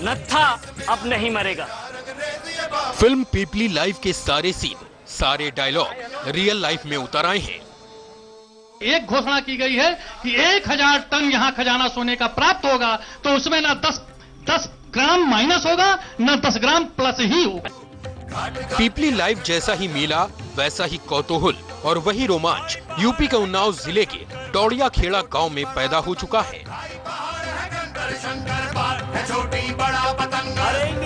नत्था अब नहीं मरेगा। फिल्म पीपली लाइव के सारे सीन, सारे डायलॉग रियल लाइफ में उतर आए हैं। एक घोषणा की गई है कि 1000 टन यहाँ खजाना सोने का प्राप्त होगा, तो उसमें न 10 ग्राम माइनस होगा, न 10 ग्राम प्लस ही होगा। पीपली लाइव जैसा ही मेला, वैसा ही कौतूहल और वही रोमांच यूपी के उन्नाव जिले के डौड़िया खेड़ा गांव में पैदा हो चुका है।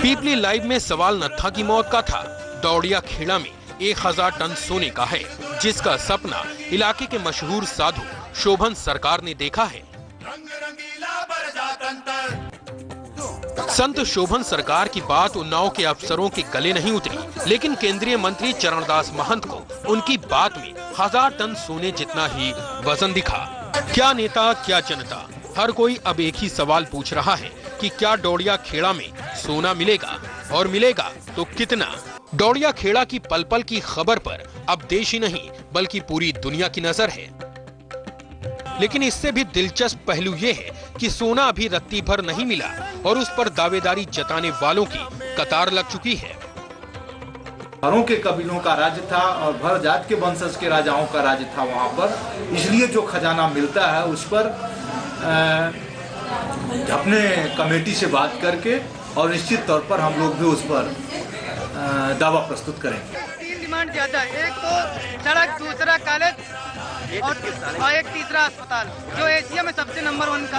पीपली लाइव में सवाल नत्था की मौत का था, डौड़िया खेड़ा में 1000 टन सोने का है, जिसका सपना इलाके के मशहूर साधु शोभन सरकार ने देखा है। संत शोभन सरकार की बात उन्नाव के अफसरों के गले नहीं उतरी, लेकिन केंद्रीय मंत्री चरणदास महंत को उनकी बात में 1000 टन सोने जितना ही वजन दिखा। क्या नेता क्या जनता, हर कोई अब एक ही सवाल पूछ रहा है कि क्या डौड़िया खेड़ा में सोना मिलेगा, और मिलेगा तो कितना। डौड़िया खेड़ा की पल पल की खबर पर अब देश ही नहीं बल्कि पूरी दुनिया की नजर है। लेकिन इससे भी दिलचस्प पहलू ये है कि सोना अभी रत्ती भर नहीं मिला और उस पर दावेदारी जताने वालों की कतार लग चुकी है। भरों के कबीलों का राज्य था और भर जात के वंशज के राजाओं का राज्य था वहाँ पर, इसलिए जो खजाना मिलता है उस पर अपने कमेटी से बात करके और निश्चित तौर पर हम लोग भी उस पर दावा प्रस्तुत करेंगे। 3 डिमांड ज्यादा है, एक तो सड़क, दूसरा कॉलेज और एक तीसरा अस्पताल जो एशिया में सबसे नंबर 1 का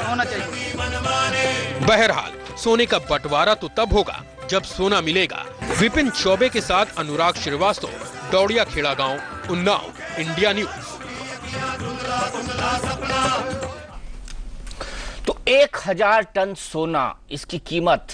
होना चाहिए। बहरहाल सोने का बंटवारा तो तब होगा जब सोना मिलेगा। विपिन चौबे के साथ अनुराग श्रीवास्तव, डौड़िया खेड़ा गांव, उन्नाव, इंडिया न्यूज। तो 1000 टन सोना, इसकी कीमत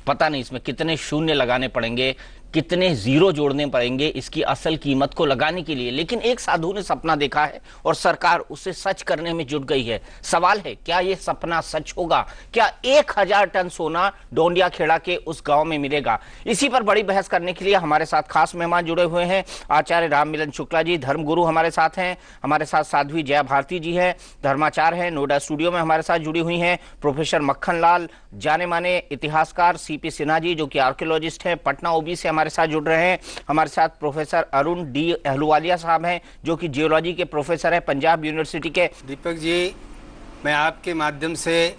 पता नहीं, इसमें कितने शून्य लगाने पड़ेंगे, कितने जीरो जोड़ने पड़ेंगे इसकी असल कीमत को लगाने के लिए। लेकिन एक साधु ने सपना देखा है और सरकार उसे सच करने में जुट गई है। सवाल है, क्या यह सपना सच होगा? क्या 1000 टन सोना डौंडिया खेड़ा के उस गांव में मिलेगा? इसी पर बड़ी बहस करने के लिए हमारे साथ खास मेहमान जुड़े हुए हैं। आचार्य राम मिलन शुक्ला जी, धर्मगुरु हमारे साथ हैं। हमारे साथ साध्वी जया भारती जी हैं, धर्माचार्य हैं, नोएडा स्टूडियो में हमारे साथ जुड़ी हुई हैं। प्रोफेसर मक्खन लाल, जाने माने इतिहासकार सीपी सिन्हा जी जो कि आर्कियोलॉजिस्ट हैं, पटना ओबी से हमारे साथ जुड़ रहे हैं। हमारे साथ प्रोफेसर अरुण डी अहलुवालिया साहब हैं जो कि जियोलॉजी के प्रोफेसर हैं पंजाब यूनिवर्सिटी के। दीपक जी, मैं आपके माध्यम से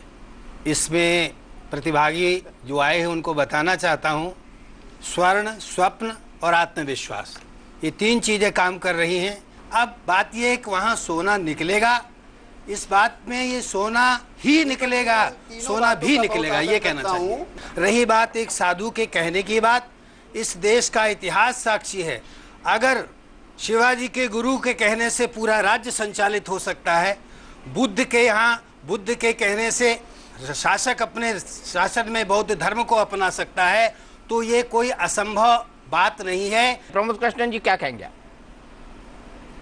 इसमें प्रतिभागी जो आए हैं उनको बताना चाहता हूं, स्वर्ण, स्वप्न और आत्मविश्वास, ये 3 चीजें काम कर रही हैं। अब बात यह है कि वहां सोना निकलेगा, इस बात में ये सोना ही निकलेगा, सोना भी निकलेगा, ये कहना चाहिए। रही बात एक साधु के कहने की बात, इस देश का इतिहास साक्षी है। अगर शिवाजी के गुरु के कहने से पूरा राज्य संचालित हो सकता है, बुद्ध के यहाँ बुद्ध के कहने से शासक अपने शासन में बौद्ध धर्म को अपना सकता है, तो ये कोई असंभव बात नहीं है। प्रमोद कृष्णन जी क्या कहेंगे?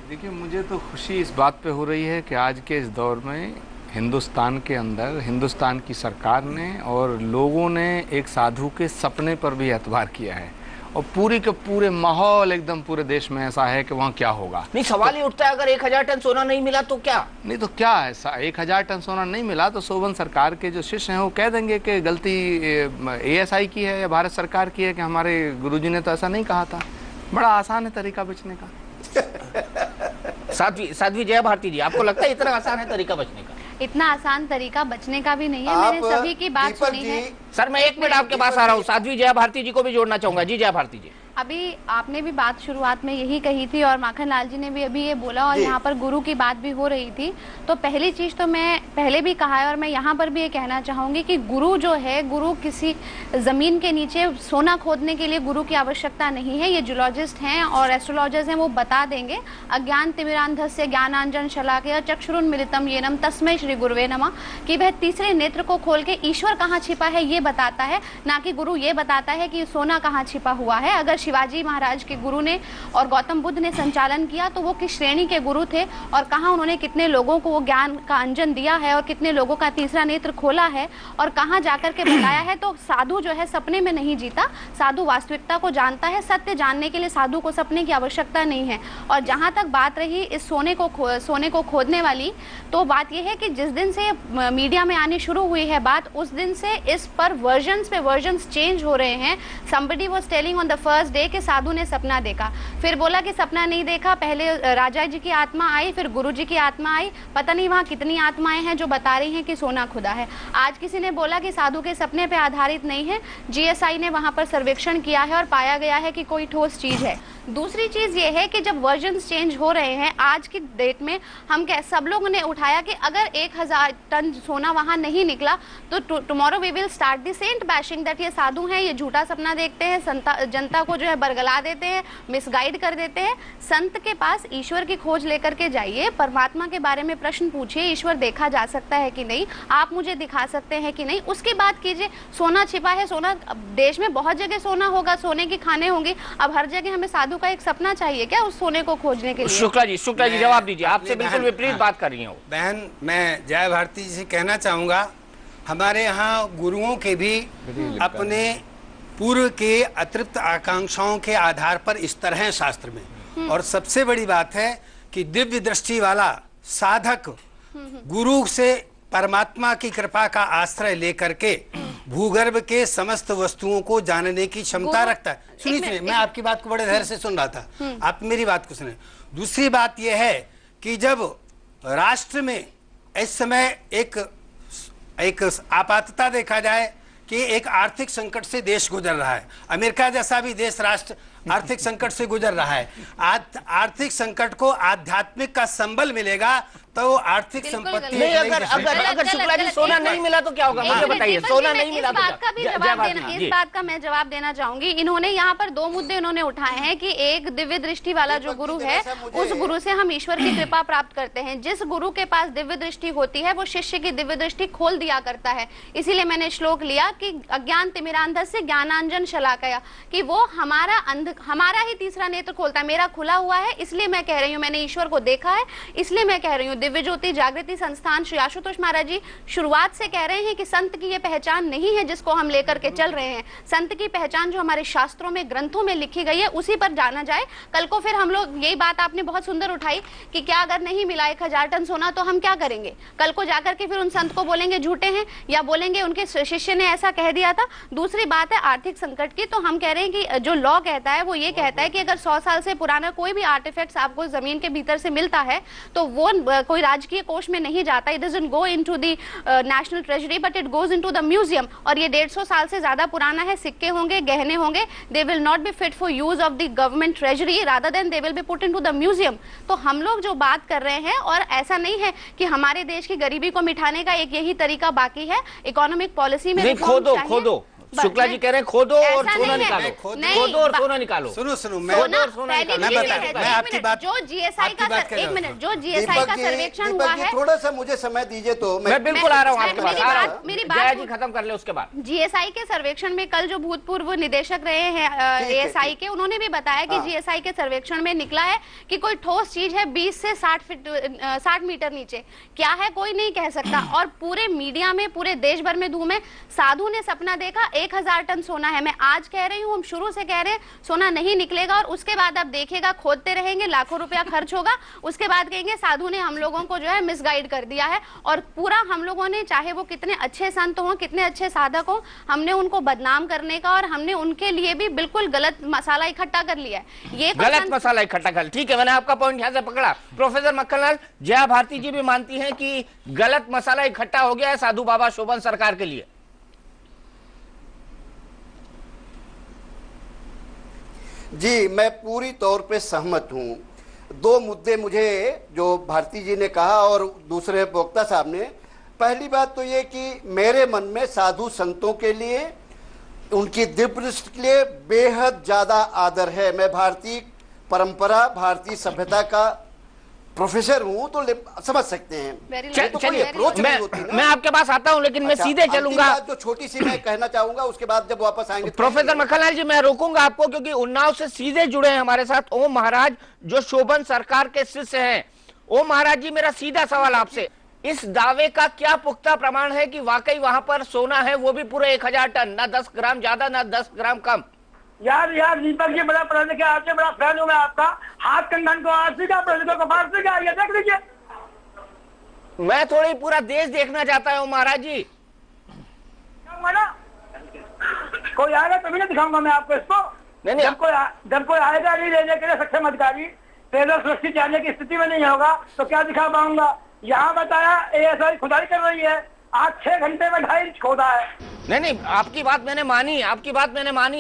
देखिए, मुझे तो खुशी इस बात पे हो रही है कि आज के इस दौर में हिंदुस्तान के अंदर हिंदुस्तान की सरकार ने और लोगों ने एक साधु के सपने पर भी एतबार किया है और पूरी के पूरे माहौल एकदम पूरे देश में ऐसा है कि वहाँ क्या होगा। नहीं, सवाल ये उठता है, अगर 1000 टन सोना नहीं मिला तो क्या? नहीं तो क्या ऐसा, 1000 टन सोना नहीं मिला तो शोभन सरकार के जो शिष्य हैं वो कह देंगे कि गलती ASI की है या भारत सरकार की है कि हमारे गुरुजी ने तो ऐसा नहीं कहा था। बड़ा आसान है तरीका बचने का। साध्वी जया भारती जी, आपको लगता है इतना आसान है तरीका बचने का? इतना आसान तरीका बचने का भी नहीं है। मैंने सभी की बात सुनी है। सर, मैं 1 मिनट आपके पास आ रहा हूँ। साध्वी जया भारती जी को भी जोड़ना चाहूंगा। जी जया भारती जी, अभी आपने भी बात शुरुआत में यही कही थी और माखन लाल जी ने भी अभी ये बोला और यहाँ पर गुरु की बात भी हो रही थी। तो पहली चीज तो मैं पहले भी कहा है और मैं यहाँ पर भी ये कहना चाहूंगी कि गुरु जो है, गुरु किसी जमीन के नीचे सोना खोदने के लिए गुरु की आवश्यकता नहीं है। ये जियोलॉजिस्ट हैं और एस्ट्रोलॉजर्स हैं, वो बता देंगे। अज्ञान तिमिरांधस्य ज्ञानांजन शलाकया चक्षुरुन्मीलितम येनम तस्मै श्री गुरुवे नमः, कि वह तीसरे नेत्र को खोल के ईश्वर कहाँ छिपा है ये बताता है, ना कि गुरु ये बताता है कि सोना कहाँ छिपा हुआ है। अगर शिवाजी महाराज के गुरु ने और गौतम बुद्ध ने संचालन किया तो वो किस श्रेणी के गुरु थे और कहाँ उन्होंने कितने लोगों को वो ज्ञान का अंजन दिया है और कितने लोगों का तीसरा नेत्र खोला है और कहाँ जाकर के बताया है। तो साधु जो है सपने में नहीं जीता, साधु वास्तविकता को जानता है। सत्य जानने के लिए साधु को सपने की आवश्यकता नहीं है। और जहाँ तक बात रही इस सोने को खोदने वाली, तो बात यह है कि जिस दिन से मीडिया में आनी शुरू हुई है बात, उस दिन से इस पर वर्जन्स पे वर्जन्स चेंज हो रहे हैं। somebody was telling on the first day कि साधु ने सपना देखा, फिर बोला कि सपना नहीं देखा, पहले राजा जी की आत्मा आई, फिर गुरु जी की आत्मा आई, पता नहीं वहाँ कितनी आत्माएं हैं जो बता रही हैं कि सोना खुदा है। आज किसी ने बोला कि साधु के सपने पे आधारित नहीं है, GSI ने वहाँ पर सर्वेक्षण किया है और पाया गया है कि कोई ठोस चीज है। दूसरी चीज ये है कि जब वर्जन्स चेंज हो रहे हैं आज की डेट में, हम सब लोगों ने उठाया कि अगर 1000 टन सोना वहां नहीं निकला तो tomorrow we will start the saint bashing that ये साधु हैं, ये झूठा सपना देखते हैं, जनता को जो है बरगला देते हैं, मिसगाइड कर देते हैं। संत के पास ईश्वर की खोज लेकर के जाइए, परमात्मा के बारे में प्रश्न पूछिए, ईश्वर देखा जा सकता है कि नहीं, आप मुझे दिखा सकते हैं कि नहीं, उसकी बात कीजिए। सोना छिपा है, सोना देश में बहुत जगह सोना होगा, सोने की खाने होंगी, अब हर जगह हमें साधु का एक सपना चाहिए क्या उस सोने को खोजने के लिए? शुक्ला जी जवाब दीजिए, आपसे बिल्कुल विपरीत बात कर रही हूँ। बहन, मैं जय भारती जी से कहना चाहूंगा, हमारे यहाँ गुरुओं के भी अपने पूर्व के अतृप्त आकांक्षाओं के आधार पर स्तर हैं शास्त्र में। और सबसे बड़ी बात है कि दिव्य दृष्टि वाला साधक गुरु से परमात्मा की कृपा का आश्रय लेकर के भूगर्भ के समस्त वस्तुओं को जानने की क्षमता रखता है। सुनिए, मैं आपकी बात को बड़े धैर्य से सुन रहा था, आप मेरी बात को सुने। दूसरी बात यह है कि जब राष्ट्र में इस समय एक आपातता देखा जाए कि एक आर्थिक संकट से देश गुजर रहा है, अमेरिका जैसा भी देश राष्ट्र आर्थिक संकट से गुजर रहा है, आर्थिक संकट को आध्यात्मिक का संबल मिलेगा तो आर्थिक संपत्ति नहीं। अगर शुक्ला जी सोना नहीं मिला तो क्या होगा, मुझे बताइए। सोना नहीं मिला तो इस बात का मैं जवाब देना चाहूंगी। इन्होंने यहाँ पर 2 मुद्दे इन्होंने उठाए हैं कि एक दिव्य दृष्टि वाला जो गुरु है उस गुरु से हम ईश्वर की कृपा प्राप्त करते हैं। जिस गुरु के पास दिव्य दृष्टि होती है वो शिष्य की दिव्य दृष्टि खोल दिया करता है। इसीलिए मैंने श्लोक लिया कि अज्ञान तिमिरांधस्य ज्ञानांजन शलाकया, कि वो हमारा ही तीसरा नेत्र खोलता है। मेरा खुला हुआ है इसलिए मैं कह रही हूँ, मैंने ईश्वर को देखा है इसलिए मैं कह रही हूँ। दिव्य ज्योति जागृति संस्थान श्री आशुतोष महाराज जी शुरुआत से कह रहे हैं कि संत की ये पहचान नहीं है जिसको हम लेकर के चल रहे हैं। संत की पहचान जो हमारे शास्त्रों में ग्रंथों में लिखी गई है उसी पर जाना जाए। कल को फिर हम लोग, यही बात आपने बहुत सुंदर उठाई कि क्या अगर नहीं मिला 1000 टन सोना तो हम क्या करेंगे? कल को जाकर के फिर उन संत को बोलेंगे झूठे हैं या बोलेंगे उनके शिष्य ने ऐसा कह दिया था। दूसरी बात है आर्थिक संकट की, तो हम कह रहे हैं कि जो लॉ कहता है वो ये कहता है कि अगर 100 साल से पुराना कोई भी आर्टिफैक्ट्स आपको जमीन के भीतर से मिलता है तो वो कोई राजकीय कोष में नहीं जाता, it doesn't go into the national treasury but it goes into the museum. और ये 150 साल से ज्यादा पुराना है, सिक्के होंगे, गहने होंगे, they will not be fit for use of the government treasury rather than they will be put into the museum. तो हम लोग जो बात कर रहे हैं, और ऐसा नहीं है कि हमारे देश की गरीबी को मिटाने का एक यही तरीका बाकी है, इकोनॉमिक पॉलिसी में खोदो। शुक्ला जी कह रहे हैं खोदो और सोना निकालो, खोदो और सोना निकालो। सुनो, मैं आपकी बात, जो GSI का, एक मिनट, जो GSI का सर्वेक्षण हुआ है, थोड़ा सा मुझे समय दीजिए तो मैं बिल्कुल आ रहा हूँ आपके पास। मेरी बात जी खत्म कर ले उसके बाद। GSI के सर्वेक्षण में कल जो भूतपूर्व निदेशक रहे हैं ASI के, उन्होंने भी बताया कि GSI के सर्वेक्षण में निकला है कि कोई ठोस चीज है 20 से 60 मीटर नीचे, क्या है कोई नहीं कह सकता। और पूरे मीडिया में, पूरे देश भर में धूम है, साधु ने सपना देखा 1000 टन सोना है। मैं आज कह रही हूँ, हम शुरू से कह रहे हैं सोना नहीं निकलेगा, और उसके बाद आप देखिएगा खोदते रहेंगे, लाखों रुपया खर्च होगा, उसके बाद कहेंगे साधु ने हम लोगों को जो है मिसगाइड कर दिया है। और पूरा हम लोगों ने, चाहे वो कितने अच्छे संत हों, कितने अच्छे साधक हों, हमने उनको बदनाम करने का और हमने उनके लिए भी बिल्कुल गलत मसाला इकट्ठा कर लिया है। ये गलत मसाला इकट्ठा कर, ठीक है, मैंने आपका पॉइंट यहाँ से पकड़ा। प्रोफेसर मक्खनलाल, जया भारती जी भी मानती है कि गलत मसाला इकट्ठा हो गया है साधु बाबा शोभन सरकार के लिए। जी, मैं पूरी तौर पे सहमत हूँ। 2 मुद्दे मुझे जो भारती जी ने कहा और दूसरे वक्ता साहब ने, पहली बात तो ये कि मेरे मन में साधु संतों के लिए, उनकी दिव्य दृष्टि के लिए बेहद ज़्यादा आदर है। मैं भारतीय परंपरा, भारतीय सभ्यता का प्रोफेसर हूँ तो समझ सकते हैं। तो कोई अप्रोच नहीं होती ना। मैं आपके पास आता हूँ, लेकिन मैं सीधे चलूंगा। जो छोटी सी मैं कहना चाहूंगा, उसके बाद जब वापस आएंगे प्रोफेसर मक्खनलाल जी, मैं रोकूंगा आपको, क्योंकि उन्नाव से सीधे जुड़े हैं हमारे साथ ओम महाराज, जो शोभन सरकार के शिष्य हैं। ओम महाराज जी, मेरा सीधा सवाल आपसे, इस दावे का क्या पुख्ता प्रमाण है कि वाकई वहां पर सोना है, वो भी पूरे 1000 टन, ना 10 ग्राम ज्यादा ना 10 ग्राम कम? यार दीपक जी, बड़ा पढ़ लिखा, आपसे बड़ा फैन हूँ मैं आपका। हाथ कंगन को आरसी का, पढ़ को फारसी का, ये देख लीजिए। मैं थोड़ी पूरा देश देखना चाहता हूँ महाराज जी। ना कोई आएगा तभी ना दिखाऊंगा मैं आपको इसको। नहीं, जब कोई आएगा नहीं लेने के लिए सक्षम अधिकारी, ट्रेलर सुरक्षित जाने की स्थिति में नहीं होगा तो क्या दिखा पाऊंगा? यहाँ बताया ASI खुदाई कर रही है, आज 6 घंटे में 2.5 इंच खोदा है। नहीं, आपकी बात मैंने मानी,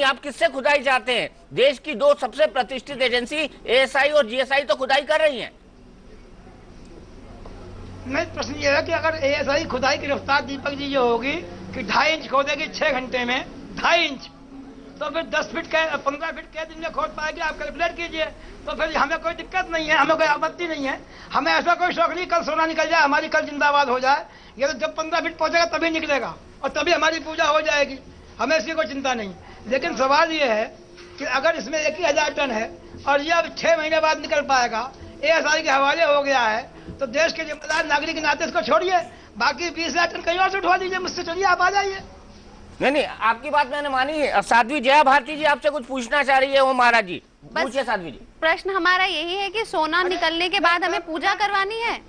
आप किससे खुदाई चाहते हैं? देश की 2 सबसे प्रतिष्ठित एजेंसी ASI और GSI तो खुदाई कर रही हैं। नहीं, प्रश्न ये है कि अगर ASI खुदाई की रफ्तार दीपक जी जो होगी कि 2.5 इंच खोदेगी 6 घंटे में 2.5 इंच, तो फिर 10 फीट 15 फीट के दिन में खोद पाएगी, आप कैलकुलेट कीजिए। तो फिर हमें कोई दिक्कत नहीं है, हमें कोई आपत्ति नहीं है, हमें ऐसा कोई शौक नहीं कल सोना निकल जाए, हमारी कल जिंदाबाद हो जाए। ये तो जब 15 फीट पहुंचेगा तभी निकलेगा और तभी हमारी पूजा हो जाएगी, हमें इसकी कोई चिंता नहीं। लेकिन सवाल ये है कि अगर इसमें 1000 टन है और ये अब 6 महीने बाद निकल पाएगा, ASI के हवाले हो गया है, तो देश के जिम्मेदार नागरिक के नाते इसको छोड़िए, बाकी 20,000 टन कहीं और से उठवा दीजिए मुझसे, चलिए आप आ जाइए। नहीं, आपकी बात मैंने मानी। साध्वी जया भारती जी आपसे कुछ पूछना चाह रही है। ओम महाराज जी, पूछिए साध्वी जी। प्रश्न हमारा यही है कि सोना निकलने के बाद हमें पूजा करवानी है?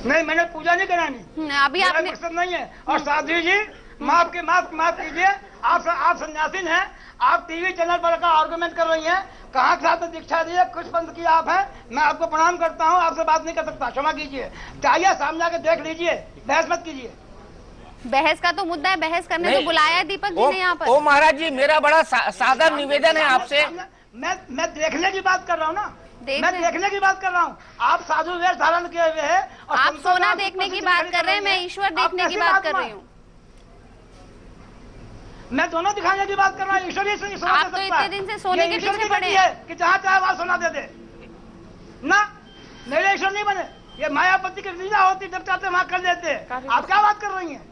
नहीं, मैंने पूजा नहीं करानी, अभी आपने मकसद नहीं है। और साध्वी जी माफ कीजिए, आप सन्यासीन हैं, आप टीवी चैनल पर का आर्गुमेंट कर रही हैं, कहाँ के साथ दीक्षा दी है, कुछ पंथ की आप हैं, मैं आपको प्रणाम करता हूँ, आपसे बात नहीं कर सकता, क्षमा कीजिए। चाहिए सामने आके देख लीजिए, बहस मत कीजिए। बहस का तो मुद्दा है, बहस करने तो बुलाया है दीपक जी ने यहाँ पर। ओ महाराज जी, मेरा बड़ा सादा निवेदन है आपसे। मैं देखने की बात कर रहा हूँ ना, मैं देखने की बात कर रहा हूँ। आप साधु वेश धारण किए हुए हैं और आप सोना देखने की बात कर रहे हैं, मैं ईश्वर देखने की बात कर रही हूँ। मैं दोनों दिखाने की बात कर रहा हूँ। ईश्वर ही सोना आप तो इतने दिन से सोने के पीछे पड़े हैं कि जहाँ चाहे वहाँ सोना दे दे ना, मेरे ईश्वर नहीं बने। ये मायापति की लीला होती, जब चाहते वहाँ कर लेते। आप क्या बात कर रही हैं?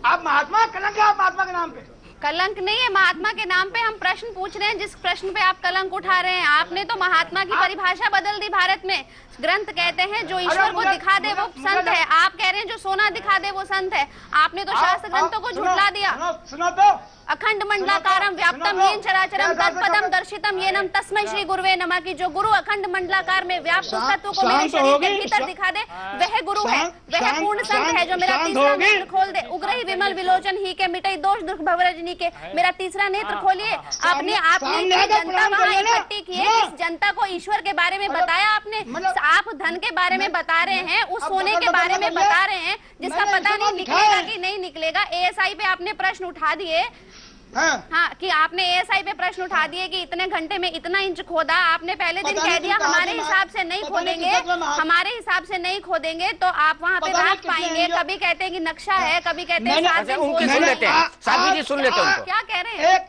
आप महात्मा कलंक है, आप महात्मा के नाम पे। कलंक नहीं है महात्मा के नाम पे, हम प्रश्न पूछ रहे हैं, जिस प्रश्न पे आप कलंक उठा रहे हैं। आपने तो महात्मा की परिभाषा बदल दी। भारत में ग्रंथ कहते हैं जो ईश्वर को दिखा दे वो संत है, आप कह रहे हैं जो सोना दिखा दे वो संत है। आपने तो शास्त्र ग्रंथों को झुठला दिया। सुनो तो, अखंड मंडलाकारम व्याप्तम येन चराचरम तत्पदम दर्शितम येनम तस्मै श्री गुरुवे नमः की जो गुरु अखंड मंडलाकार में व्याप्त उस तत्व को मेरे शरीर के भीतर दिखा दे वह गुरु है, वह पूर्ण संत है जो मेरा तीसरा नेत्र खोल दे। उग्रही विमल विलोचन ही के मिटई दोष दुख भवरजनी के, मेरा तीसरा नेत्र खोलिए। आपने जनता वहाँ इकट्ठी की है, इस जनता को ईश्वर के बारे में बताया आपने। आप धन के बारे में बता रहे हैं, उस सोने के बारे में बता रहे हैं जिसका पता नहीं निकलेगा कि नहीं निकलेगा। ASI पे आपने प्रश्न उठा दिए। हाँ, कि आपने ASI पे प्रश्न उठा दिए कि इतने घंटे में इतना इंच खोदा। आपने पहले दिन कह दिया हमारे हिसाब से नहीं खोदेंगे, हमारे हिसाब से नहीं खोदेंगे, तो आप वहाँ पे रात पाएंगे। कभी कहते हैं कि नक्शा है, कभी कहते हैं साध्वी जी सुन लेते हैं क्या कह रहे हैं।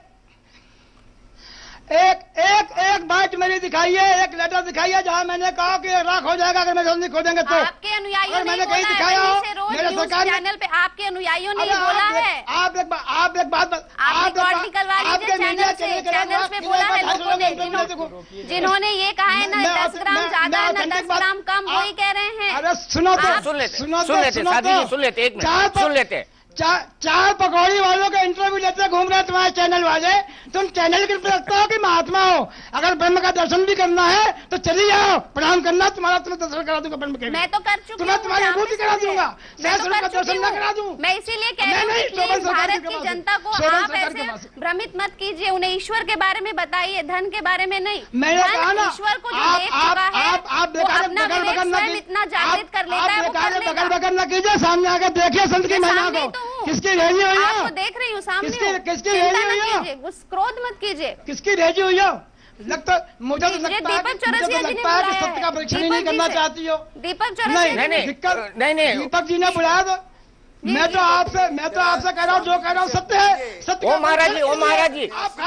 एक बात मेरी दिखाइए, एक लेटर दिखाइए जहाँ मैंने कहा कि राख हो जाएगा अगर मैं जल्दी खोदेंगे तो। आपके अनुयायियों ने कहीं दिखाया हो मेरे सरकार चैनल पे, आपके अनुयायियों ने बोला है। आप एक बात आप रिकॉर्ड निकलवा लीजिए चैनल पे बोला है लोगों ने, जिन्होंने ये कहा है ना 10 ग्राम ज्यादा ना 10 ग्राम कम, वही कह रहे हैं। अरे सुनो लेते एक मिनट सुन लेते। चार पकौड़ी वालों के इंटरव्यू लेते घूम रहे तुम्हारे चैनल वाले। तुम चैनल के रखते हो कि महात्मा हो? अगर ब्रह्म का दर्शन भी करना है तो चली जाओ, प्रणाम करना, तुम्हारा तुम्हें दर्शन करा दूंगा ब्रह्म के। मैं तो कर चुकी हूँ, तुम्हें तुम्हारी अनुभूति करा दूंगा, मैं स्वरूप का दर्शन न करा दूं। मैं इसीलिए कह रही हूँ भारत की जनता को आप ऐसे भ्रमित मत कीजिए, उन्हें ईश्वर के बारे में बताइए, धन के बारे में नहीं। ईश्वर को जो देख चुका है वो अपना विवेक स्वयं इतना जागृत कर लेता है, वो कर लेगा। बगल न कीजिए, सामने आकर देखिए संत की महिमा को। किसकी रेजी हुई है? आपको देख रही हूँ सामने। किसकी रेजी हुई है? क्रोध मत कीजिए। किसकी रेजी हुई है? लगता मुझे तो लगता है कि सत्य का परीक्षण ही नहीं करना चाहती हो। दीपक चौरसिया नहीं दीपक जी ने बुलाया था। मैं तो आपसे कह रहा हूँ, जो कह रहा हूँ सत्य है। सत्य ओ महाराज जी आप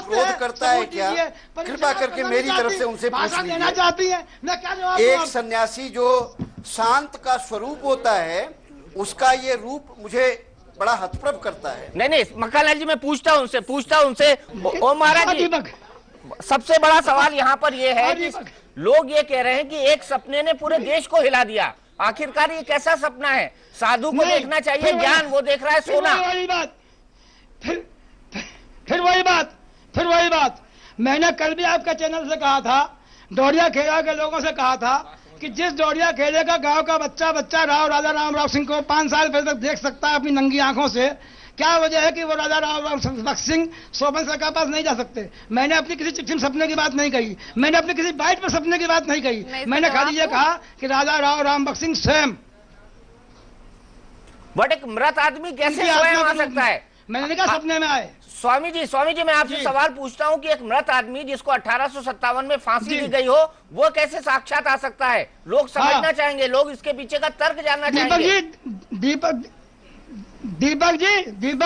विरोध करता है क्या? कृपा करके मेरी तरफ से उनसे पूछ देना चाहती है, मैं क्या जवाब एक सन्यासी जो शांत का स्वरूप होता है, उसका ये रूप मुझे बड़ा हतप्रभ करता है। नहीं, मक्खानलाल जी मैं पूछता हूँ उनसे। ओ महाराज जी, सबसे बड़ा सवाल यहाँ पर ये है कि लोग ये कह रहे हैं कि एक सपने ने पूरे देश को हिला दिया। आखिरकार ये कैसा सपना है? साधु को देखना चाहिए ज्ञान, वो देख रहा है सोना। फिर वही बात मैंने कल भी आपके चैनल से कहा था, डोरिया खेड़ा के लोगों से कहा था कि जिस डोरिया खेड़े का गांव का बच्चा राजा राम सिंह को 5 साल पहले तक देख सकता है अपनी नंगी आंखों से, क्या वजह है कि वो राजा राम सिंह शोभन सरकार के पास नहीं जा सकते? मैंने अपनी किसी चिट्ठी में सपने की बात नहीं कही, मैंने अपनी किसी बाइट पर सपने की बात नहीं कही। मैंने खाली ये कहा कि राजा राम बख्श सिंह स्वयं। बट एक मृत आदमी कैसे स्वयं आ सकता है? मैंने कहा सपने में आए। स्वामी जी मैं आपसे सवाल पूछता हूं कि एक मृत आदमी जिसको 1857 में फांसी दी गई हो, वो कैसे साक्षात आ सकता है? लोग समझना चाहेंगे, लोग इसके पीछे का तर्क जानना चाहेंगे। दीपक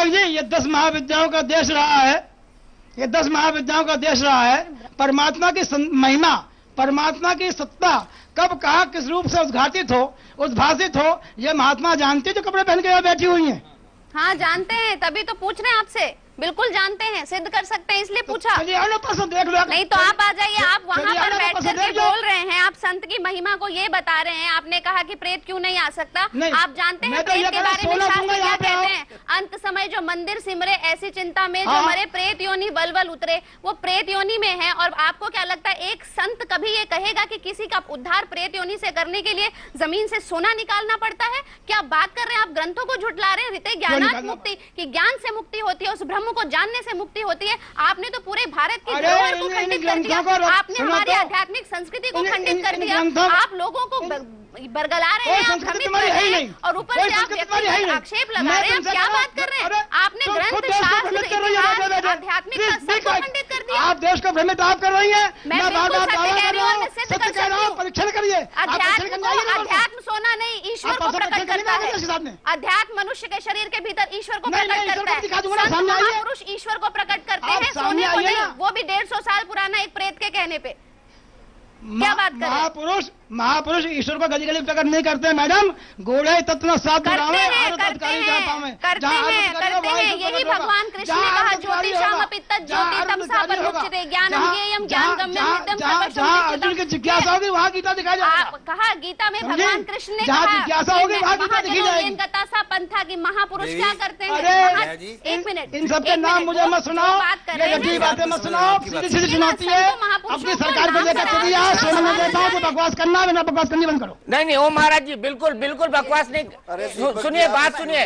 जी, ये 10 महाविद्याओं का देश रहा है, ये 10 महाविद्याओं का देश रहा है। परमात्मा की महिमा, परमात्मा की सत्ता कब कहा किस रूप से उद्भासित हो, ये महात्मा जानते जो कपड़े पहन के यहाँ बैठी हुई हैं। हाँ जानते हैं, तभी तो पूछ रहे हैं आपसे। बिल्कुल जानते हैं, सिद्ध कर सकते हैं, इसलिए पूछा। देख लो। नहीं तो आप आ जाइए, आप वहाँ पर बैठ करके बोल रहे हैं, आप संत की महिमा को ये बता रहे हैं। आपने कहा कि प्रेत क्यों नहीं आ सकता? आप जानते हैं प्रेत के बारे में शास्त्र क्या कहते हैं? अंत समय जो मंदिर सिमरे ऐसी चिंता में जो मरे प्रेत योनि वलवल उतरे, वो प्रेत योनि में है। और आपको क्या लगता है एक संत कभी ये कहेगा कि किसी का उद्धार प्रेत योनि से करने के लिए जमीन से सोना निकालना पड़ता है? क्या बात कर रहे हैं आप? ग्रंथों को झुठला रहे हैं। रीते ज्ञानात् मुक्ति, कि ज्ञान से मुक्ति होती है, उस ब्रह्म को जानने से मुक्ति होती है। आपने तो पूरे भारत की धरोहर को खंडित कर दिया, आपने हमारी आध्यात्मिक संस्कृति को खंडित कर दिया। आप लोगों को बरगला रहे हैं, आप भ्रमित कर रहे हैं, और ऊपर से आप व्यक्तिगत आक्षेप लगा रहे हैं। आप क्या बात कर रहे हैं? आपने ग्रंथ, शास्त्र, इतिहास, आध्यात्मिक सबको खंडित कर दिया। आप देश को भ्रमित आप कर रही हैं। मैं बिल्कुल सत्य कह रही हूँ, मैं सिद्ध कर सकती हूँ। परीक्षण करिए। अध्यात्म सोना नहीं, ईश्वर को प्रकट करता है। अध्यात्म मनुष्य के शरीर के भीतर ईश्वर को प्रकट करता है। संत महापुरुष ईश्वर को प्रकट करते हैं, सोने को नहीं। वो भी 150 साल पुराना एक प्रेत के कहने पे। क्या बात कर रहे हैं? महापुरुष ईश्वर को गली गली प्रकट नहीं करते मैडम। गोड़े तत्व साथ करते हैं। यही भगवान कृष्ण ने कहा, ज्योतिषाम पित्तत् ज्योति तमसा परोक्षते ज्ञानम ज्ञेयम् ज्ञानगम्यम् नित्यं सर्वशक्तिः। अर्जुन की जिज्ञासा होगी वहाँ गीता दिखाई जाएगा। कहा गीता में भगवान कृष्ण ने कहा, जिज्ञासा होगी वहाँ गीता दिखाई जाएगी। गतासा पंथा की महापुरुष क्या करते हैं? एक मिनट, इन सबके नाम मुझे मत सुनाओ, ये बातें मत सुनाओ, सीधी सुनाती है। अपनी सरकार को लेकर चलिए, बकवास करना, बकवास करनी बंद करो। नहीं ओ महाराज जी, बिल्कुल बकवास नहीं। सुनिए बात सुनिए।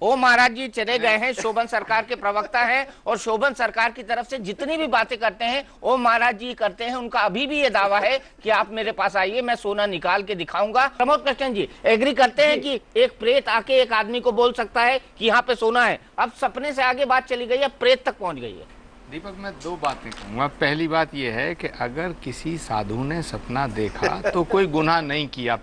ओ महाराज जी चले गए हैं, शोभन सरकार के प्रवक्ता हैं, और शोभन सरकार की तरफ से जितनी भी बातें करते हैं ओ महाराज जी करते हैं। उनका अभी भी ये दावा है कि आप मेरे पास आइए, मैं सोना निकाल के दिखाऊंगा। प्रमोद कृष्ण जी एग्री करते हैं कि एक प्रेत आके एक आदमी को बोल सकता है कि यहाँ पे सोना है? अब सपने से आगे बात चली गई है, प्रेत तक पहुंच गई है। दीपक, मैं 2 बातें कहूँगा। पहली बात यह है कि अगर किसी साधु ने सपना देखा तो कोई गुनाह नहीं किया।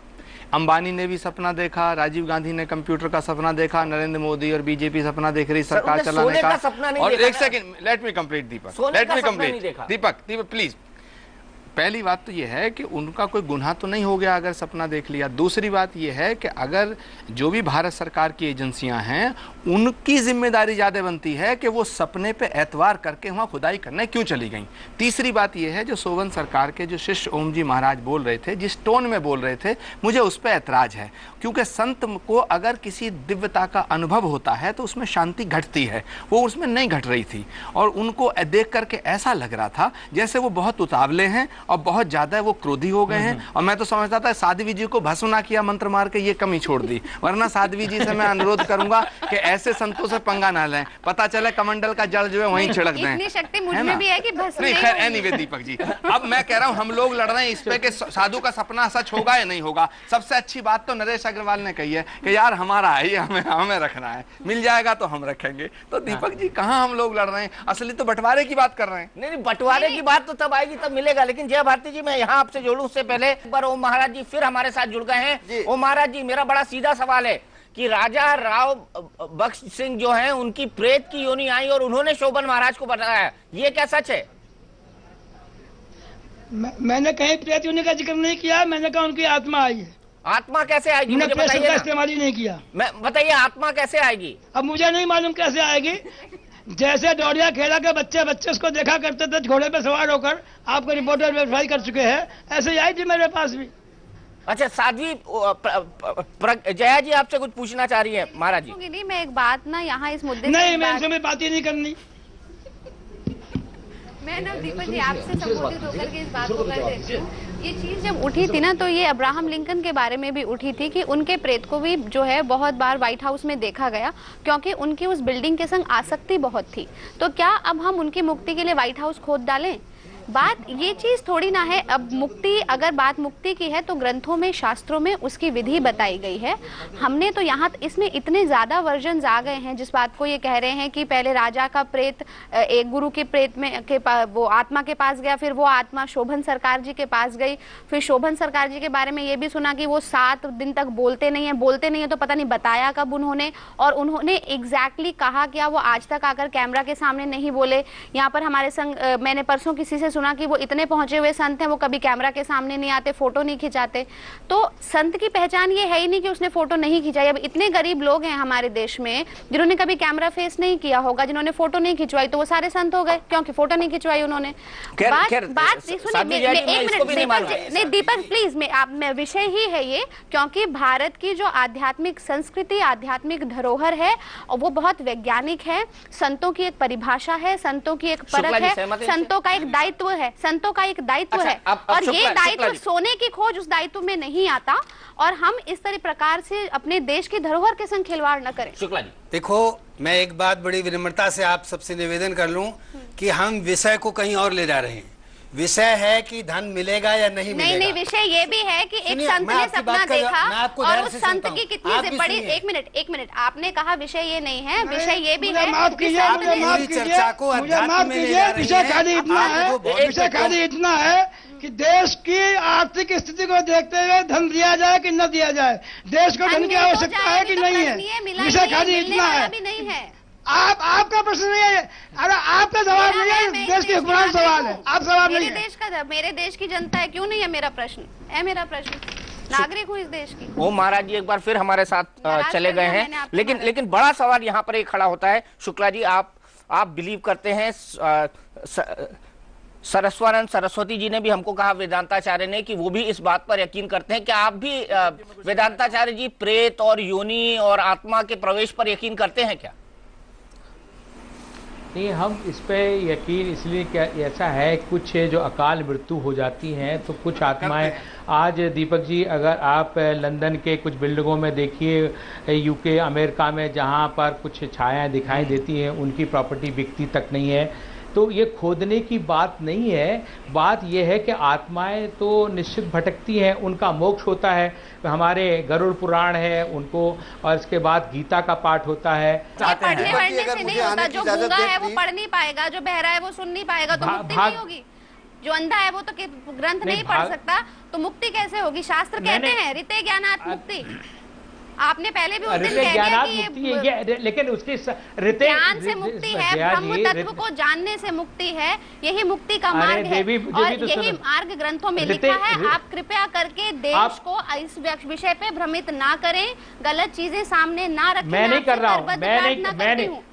अंबानी ने भी सपना देखा, राजीव गांधी ने कंप्यूटर का सपना देखा, नरेंद्र मोदी और बीजेपी सपना देख रही सरकार चलाने का। और एक second, let me complete Deepak, let me complete Deepak please. पहली बात तो यह है कि उनका कोई गुनाह तो नहीं हो गया अगर सपना देख लिया। दूसरी बात यह है कि अगर जो भी भारत सरकार की एजेंसियां हैं उनकी जिम्मेदारी ज्यादा बनती है कि वो सपने पे एतवार करके वहां खुदाई करने क्यों चली गई। तीसरी बात यह है जो शोभन सरकार के जो शिष्य ओम जी महाराज बोल रहे थे, जिस टोन में बोल रहे थे, मुझे उस पर ऐतराज है। क्योंकि संत को अगर किसी दिव्यता का अनुभव होता है तो उसमें शांति घटती है, वो उसमें नहीं घट रही थी। और उनको देख करके ऐसा लग रहा था जैसे वो बहुत उतावले हैं और बहुत ज्यादा वो क्रोधी हो गए हैं। और मैं तो समझता था साध्वी जी को भस्म ना किया मंत्र मार के, ये कमी छोड़ दी। वरना साध्वी जी से मैं अनुरोध करूंगा कि ऐसे संतों से पंगा ना लें, पता चले कमंडल का जल जो है वहीं छिड़क दें। इतनी शक्ति मुझ में भी है कि भस्म नहीं। खैर एनीवे दीपक जी, अब मैं कह रहा हूं हम लोग लड़ रहे हैं इस पे कि साधु का सपना सच होगा या नहीं होगा। सबसे अच्छी बात तो नरेश अग्रवाल ने कही है कि यार हमारा है, हमें रखना है, मिल जाएगा तो हम रखेंगे। तो दीपक जी कहां हम लोग लड़ रहे हैं, असली तो बंटवारे की बात कर रहे हैं। नहीं, बंटवारे की बात तो तब आएगी तब मिलेगा। लेकिन जया भारती जी, मैं यहाँ आपसे जोड़ूं उससे पहले एक बार ओम महाराज जी फिर हमारे साथ जुड़ गए हैं। ओम महाराज जी, मेरा बड़ा सीधा सवाल है कि राजा राव बख्श सिंह जो हैं उनकी प्रेत की योनि आई और उन्होंने शोभन महाराज को बताया, ये क्या सच है? मैंने कहीं प्रेत योनि का जिक्र नहीं किया, मैंने कहा उनकी आत्मा आई है। आत्मा कैसे आएगी मुझे बताइए ना। इस्तेमाल ही नहीं किया। मैं बताइए आत्मा कैसे आएगी? अब मुझे नहीं मालूम कैसे आएगी। जैसे डोरिया खेला के बच्चे उसको देखा करते थे घोड़े पे सवार होकर, आपको रिपोर्टर वेरीफाई कर चुके हैं, ऐसे ही आई थी मेरे पास भी। अच्छा साध्वी जया जी आपसे कुछ पूछना चाह रही है महाराज जी। नहीं, मैं एक बात ना यहाँ इस मुद्दे नहीं, मैं इनसे बात ही नहीं करनी। मैं ना दीपक जी आपसे संबोधित होकर के इस बात को कर देती हूँ। ये चीज जब उठी थी ना तो ये अब्राहम लिंकन के बारे में भी उठी थी कि उनके प्रेत को भी जो है बहुत बार व्हाइट हाउस में देखा गया क्योंकि उनकी उस बिल्डिंग के संग आसक्ति बहुत थी। तो क्या अब हम उनकी मुक्ति के लिए व्हाइट हाउस खोद डालें? बात ये चीज थोड़ी ना है। अब मुक्ति, अगर बात मुक्ति की है तो ग्रंथों में, शास्त्रों में उसकी विधि बताई गई है। हमने तो यहाँ इसमें इतने ज्यादा वर्जन आ गए हैं जिस बात को ये कह रहे हैं कि पहले राजा का प्रेत एक गुरु के प्रेत में वो आत्मा के पास गया, फिर वो आत्मा शोभन सरकार जी के पास गई, फिर शोभन सरकार जी के बारे में ये भी सुना कि वो 7 दिन तक बोलते नहीं है तो पता नहीं बताया कब उन्होंने, और उन्होंने एग्जैक्टली कहा क्या वो आज तक आकर कैमरा के सामने नहीं बोले। यहाँ पर हमारे संग मैंने परसों किसी से सुना कि वो इतने पहुंचे हुए संत हैं, वो कभी कैमरा के सामने नहीं आते, फोटो नहीं खिंचाते। तो संत की पहचान ये है ही नहीं कि उसने फोटो नहीं खिंचाई। अब इतने गरीब लोग हैं हमारे देश में जिन्होंने कभी कैमरा फेस नहीं किया होगा, जिन्होंने फोटो नहीं खिंचवाई, तो वो सारे संत हो गए क्योंकि फोटो नहीं खिंचवाई उन्होंने। बात नहीं दीपक प्लीज, मैं विषय ही है ये, क्योंकि भारत की जो आध्यात्मिक संस्कृति, आध्यात्मिक धरोहर है और वो बहुत वैज्ञानिक है। संतों की एक परिभाषा है, संतों की एक परख है, संतों का एक दायित्व है, संतों का एक दायित्व है। और ये दायित्व सोने की खोज उस दायित्व में नहीं आता और हम इस तरह प्रकार से अपने देश की धरोहर के संग खिलवाड़ न करें। शुक्ला जी देखो, मैं एक बात बड़ी विनम्रता से आप सबसे निवेदन कर लूं कि हम विषय को कहीं और ले जा रहे हैं। विषय है कि धन मिलेगा या नहीं मिलेगा। नहीं, विषय ये भी है कि एक संत ने सपना देखा और उस संत की कितनी बड़ी। एक मिनट, आपने कहा विषय ये नहीं है, विषय ये भी है। चर्चा को विषय खाली इतना है कि देश की आर्थिक स्थिति को देखते हुए धन दिया जाए कि न दिया जाए, देश को धन की आवश्यकता है कि नहीं है, विषय खाली इतना है। आपका प्रश्न नहीं है, अरे आपका जवाब नहीं है, देश के हुक्मरान सवाल है, आप सवाल नहीं है। मेरे देश की जनता है, क्यों नहीं है मेरा प्रश्न? है मेरा प्रश्न, नागरिक हूँ इस देश की। ओम महाराज जी एक बार फिर हमारे साथ चले गए हैं, लेकिन बड़ा सवाल यहाँ पर एक खड़ा होता है। शुक्ला जी, आप बिलीव करते हैं, सरस्वती सरस्वती जी ने भी हमको कहा, वेदांताचार्य ने, कि वो भी इस बात पर यकीन करते हैं। क्या आप भी वेदांताचार्य जी प्रेत और योनि और आत्मा के प्रवेश पर यकीन करते हैं क्या? नहीं, हम इस पे यकीन इसलिए क्या, ऐसा है कुछ जो अकाल मृत्यु हो जाती हैं तो कुछ आत्माएं, आज दीपक जी अगर आप लंदन के कुछ बिल्डिंगों में देखिए, यूके अमेरिका में जहां पर कुछ छायाएं दिखाई देती हैं, उनकी प्रॉपर्टी बिकती तक नहीं है। तो ये खोदने की बात नहीं है, बात ये है कि आत्माएं तो निश्चित भटकती हैं, उनका मोक्ष होता है। हमारे गरुड़ पुराण है उनको, और इसके बाद गीता का पाठ होता है। पढ़ने वढ़ने से नहीं होता, जो गूंगा है वो पढ़ नहीं पाएगा, जो बहरा है वो सुन नहीं पाएगा, तो मुक्ति नहीं होगी। जो अंधा है वो तो ग्रंथ नहीं पढ़ सकता, तो मुक्ति कैसे होगी? शास्त्र कहते हैं ऋते ज्ञानात् मुक्ति। आपने पहले भी उस दिन कह दिया कि ये लेकिन उसकी ज्ञान से मुक्ति है, ब्रह्म तत्व को जानने से मुक्ति है, यही मुक्ति का मार्ग है और यही मार्ग ग्रंथों में लिखा है। आप कृपया करके देश को इस विषय पे भ्रमित ना करें, गलत चीजें सामने ना रखें। मैं नहीं कर रहा हूँ,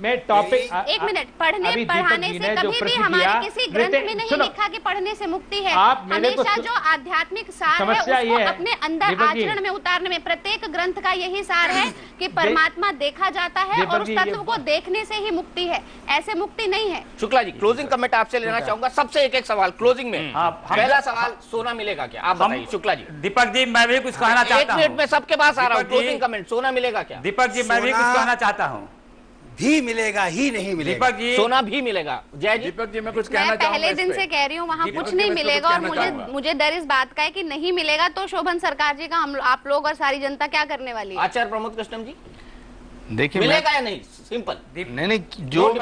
मैं टॉपिक, एक मिनट, पढ़ने पढ़ाने से कभी भी हमारे किसी ग्रंथ में नहीं लिखा कि पढ़ने से मुक्ति है। हमेशा जो आध्यात्मिक सार है उसको अपने अंदर आचरण में उतारने में, प्रत्येक ग्रंथ का यही सार है कि परमात्मा देखा जाता है और उस तत्व को देखने से ही मुक्ति है, ऐसे मुक्ति नहीं है। शुक्ला जी, क्लोजिंग कमेंट आपसे लेना चाहूंगा, सबसे एक सवाल क्लोजिंग में। पहला सवाल, सोना मिलेगा क्या? आप बताइए शुक्ला जी। दीपक जी, मैं भी कुछ कहना चाहता हूं। 1 मिनट में सबके पास आ रहा हूं, क्लोजिंग कमेंट, सोना मिलेगा क्या? दीपक जी, मैं भी कुछ कहना चाहता हूं। भी मिलेगा ही नहीं मिलेगा। दीपक जी, सोना भी मिलेगा। जय जी। दीपक जी, मैं कुछ कहना चाहूंगा। पहले दिन से कह रही हूँ वहाँ कुछ नहीं मिलेगा और मुझे डर इस बात का है कि नहीं मिलेगा तो शोभन सरकार जी का हम आप लोग और सारी जनता क्या करने वाली है? आचार्य प्रमोद कृष्णम जी, देखिए मिलेगा या नहीं, सिंपल। नहीं जो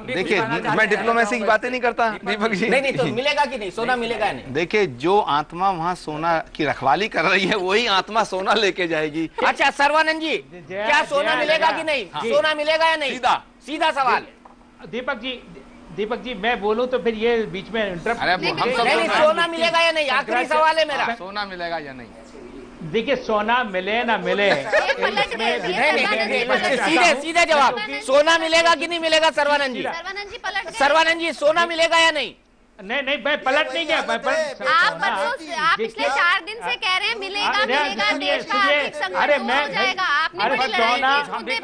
देखिए, मैं डिप्लोमेसी की बातें नहीं करता दीपक जी। नहीं तो मिलेगा कि नहीं, सोना मिलेगा या नहीं? देखिए, जो आत्मा वहाँ सोना की रखवाली कर रही है वही आत्मा सोना लेके जाएगी। अच्छा सर्वानंद जी, क्या सोना मिलेगा कि नहीं? सोना मिलेगा या नहीं? सीधा सवाल। दीपक जी मैं बोलूं तो फिर ये बीच में इंटरप्ट। नहीं, सोना मिलेगा या नहीं, आखिरी सवाल है मेरा। सोना मिलेगा या नहीं? देखिए, सोना मिले ना मिले, सीधे जवाब, सोना मिलेगा कि नहीं मिलेगा? सर्वानंद जी सोना मिलेगा या नहीं? नहीं मैं पलट नहीं गया। आप पिछले 4 दिन से कह रहे हैं मिलेगा देश का आर्थिक संकट हो जाएगा। आपने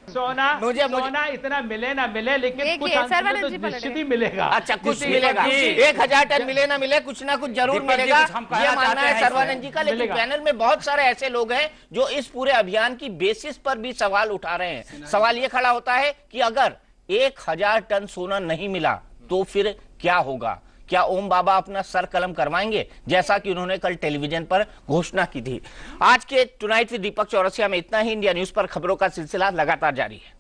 सोना इतना मिले ना मिले, लेकिन कुछ तो निश्चित ही मिलेगा। अच्छा, कुछ मिलेगा, 1000 टन मिले ना मिले, कुछ ना कुछ जरूर मिलेगा, ये मानना है सर्वानंद जी का। लेकिन पैनल में बहुत सारे ऐसे लोग हैं जो इस पूरे अभियान की बेसिस पर भी सवाल उठा रहे हैं। सवाल ये खड़ा होता है कि अगर 1000 टन सोना नहीं मिला तो फिर क्या होगा? क्या ओम बाबा अपना सर कलम करवाएंगे, जैसा कि उन्होंने कल टेलीविजन पर घोषणा की थी? आज के टुनाइट विद दीपक चौरसिया में इतना ही। इंडिया न्यूज पर खबरों का सिलसिला लगातार जारी है।